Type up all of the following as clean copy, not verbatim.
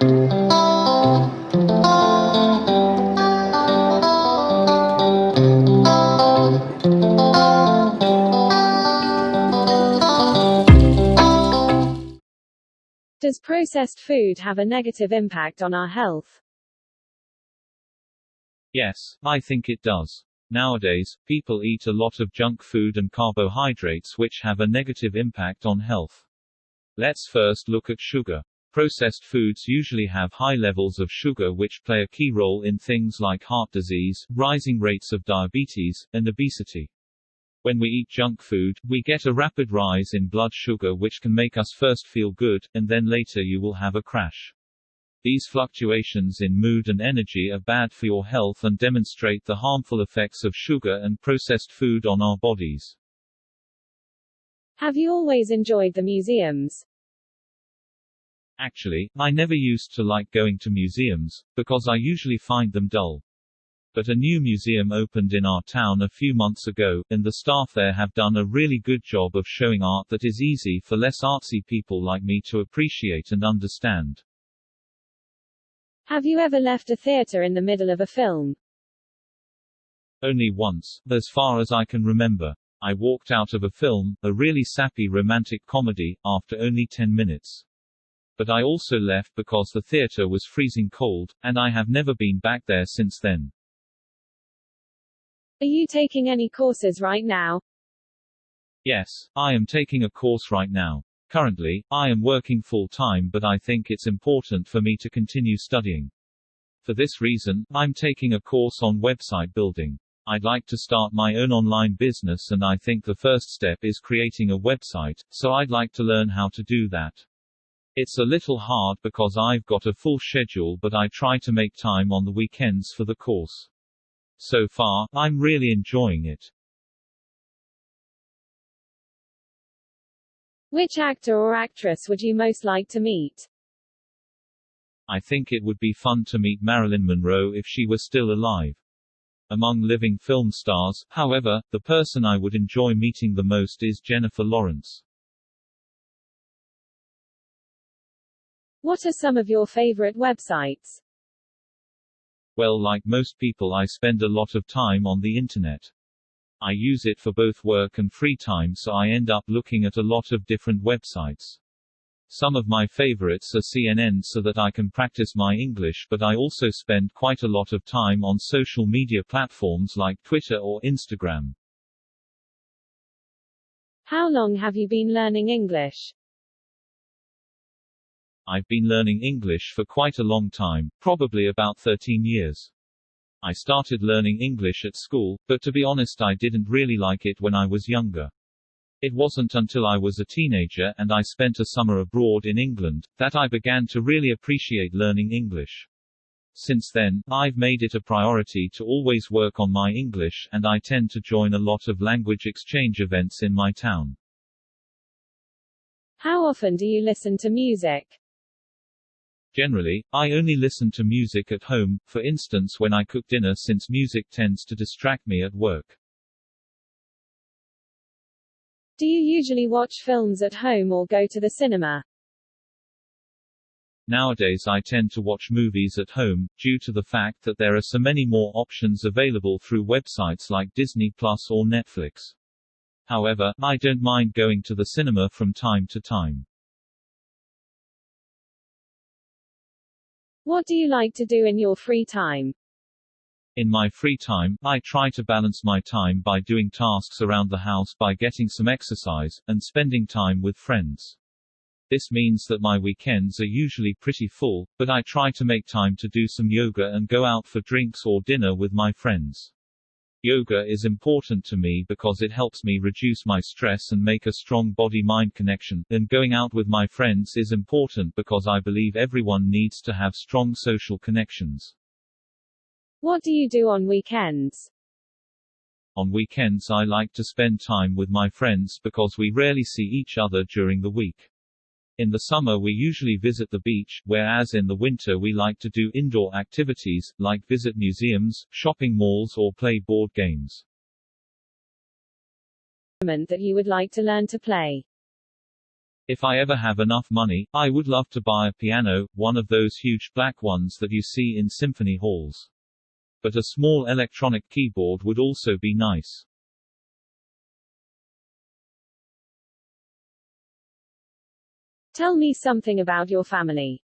Does processed food have a negative impact on our health? Yes, I think it does. Nowadays, people eat a lot of junk food and carbohydrates which have a negative impact on health. Let's first look at sugar. Processed foods usually have high levels of sugar which play a key role in things like heart disease, rising rates of diabetes, and obesity. When we eat junk food, we get a rapid rise in blood sugar which can make us first feel good, and then later you will have a crash. These fluctuations in mood and energy are bad for your health and demonstrate the harmful effects of sugar and processed food on our bodies. Have you always enjoyed the museums? Actually, I never used to like going to museums, because I usually find them dull. But a new museum opened in our town a few months ago, and the staff there have done a really good job of showing art that is easy for less artsy people like me to appreciate and understand. Have you ever left a theater in the middle of a film? Only once, as far as I can remember. I walked out of a film, a really sappy romantic comedy, after only 10 minutes. But I also left because the theater was freezing cold, and I have never been back there since then. Are you taking any courses right now? Yes, I am taking a course right now. Currently, I am working full-time but I think it's important for me to continue studying. For this reason, I'm taking a course on website building. I'd like to start my own online business and I think the first step is creating a website, so I'd like to learn how to do that. It's a little hard because I've got a full schedule but I try to make time on the weekends for the course. So far, I'm really enjoying it. Which actor or actress would you most like to meet? I think it would be fun to meet Marilyn Monroe if she were still alive. Among living film stars, however, the person I would enjoy meeting the most is Jennifer Lawrence. What are some of your favorite websites? Well, like most people, I spend a lot of time on the internet. I use it for both work and free time, so I end up looking at a lot of different websites. Some of my favorites are CNN so that I can practice my English, but I also spend quite a lot of time on social media platforms like Twitter or Instagram. How long have you been learning English? I've been learning English for quite a long time, probably about 13 years. I started learning English at school, but to be honest I didn't really like it when I was younger. It wasn't until I was a teenager and I spent a summer abroad in England, that I began to really appreciate learning English. Since then, I've made it a priority to always work on my English, and I tend to join a lot of language exchange events in my town. How often do you listen to music? Generally, I only listen to music at home, for instance when I cook dinner, since music tends to distract me at work. Do you usually watch films at home or go to the cinema? Nowadays I tend to watch movies at home, due to the fact that there are so many more options available through websites like Disney Plus or Netflix. However, I don't mind going to the cinema from time to time. What do you like to do in your free time? In my free time, I try to balance my time by doing tasks around the house, by getting some exercise, and spending time with friends. This means that my weekends are usually pretty full, but I try to make time to do some yoga and go out for drinks or dinner with my friends. Yoga is important to me because it helps me reduce my stress and make a strong body-mind connection, and going out with my friends is important because I believe everyone needs to have strong social connections. What do you do on weekends? On weekends I like to spend time with my friends because we rarely see each other during the week. In the summer we usually visit the beach, whereas in the winter we like to do indoor activities, like visit museums, shopping malls or play board games. That you would like to learn to play? If I ever have enough money, I would love to buy a piano, one of those huge black ones that you see in symphony halls. But a small electronic keyboard would also be nice. Tell me something about your family.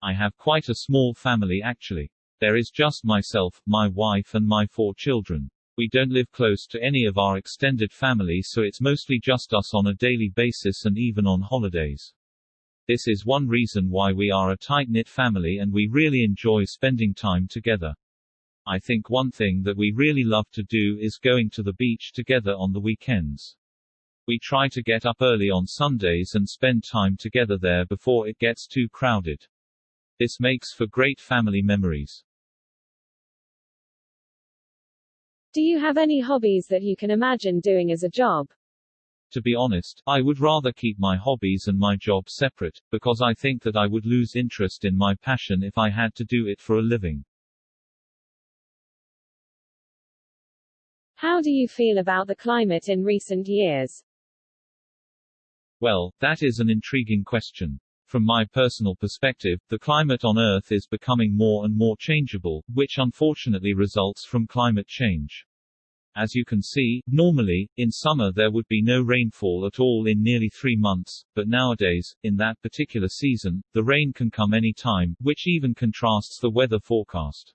I have quite a small family actually. There is just myself, my wife and my 4 children. We don't live close to any of our extended family, so it's mostly just us on a daily basis and even on holidays. This is one reason why we are a tight-knit family and we really enjoy spending time together. I think one thing that we really love to do is going to the beach together on the weekends. We try to get up early on Sundays and spend time together there before it gets too crowded. This makes for great family memories. Do you have any hobbies that you can imagine doing as a job? To be honest, I would rather keep my hobbies and my job separate, because I think that I would lose interest in my passion if I had to do it for a living. How do you feel about the climate in recent years? Well, that is an intriguing question. From my personal perspective, the climate on Earth is becoming more and more changeable, which unfortunately results from climate change. As you can see, normally, in summer there would be no rainfall at all in nearly 3 months, but nowadays, in that particular season, the rain can come any time, which even contrasts the weather forecast.